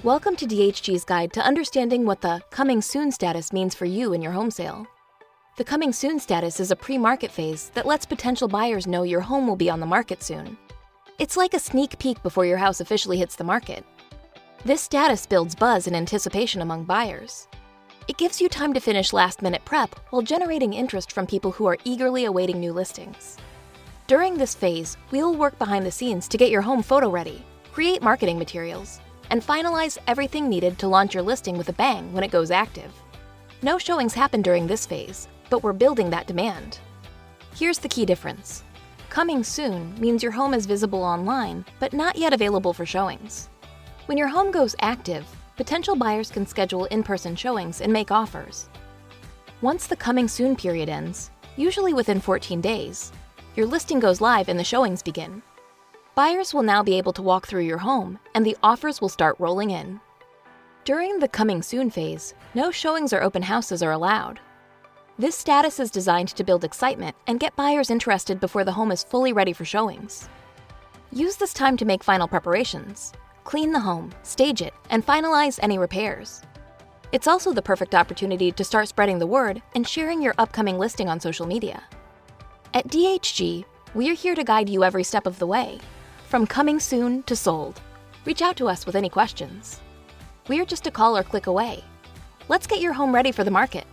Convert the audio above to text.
Welcome to DHG's guide to understanding what the Coming Soon status means for you and your home sale. The Coming Soon status is a pre-market phase that lets potential buyers know your home will be on the market soon. It's like a sneak peek before your house officially hits the market. This status builds buzz and anticipation among buyers. It gives you time to finish last-minute prep while generating interest from people who are eagerly awaiting new listings. During this phase, we'll work behind the scenes to get your home photo-ready, create marketing materials, and finalize everything needed to launch your listing with a bang when it goes active. No showings happen during this phase, but we're building that demand. Here's the key difference. Coming soon means your home is visible online, but not yet available for showings. When your home goes active, potential buyers can schedule in-person showings and make offers. Once the Coming Soon period ends, usually within 14 days, your listing goes live and the showings begin. Buyers will now be able to walk through your home and the offers will start rolling in. During the Coming Soon phase, no showings or open houses are allowed. This status is designed to build excitement and get buyers interested before the home is fully ready for showings. Use this time to make final preparations. Clean the home, stage it, and finalize any repairs. It's also the perfect opportunity to start spreading the word and sharing your upcoming listing on social media. At DHG, we're here to guide you every step of the way, from coming soon to sold. Reach out to us with any questions. We're just a call or click away. Let's get your home ready for the market.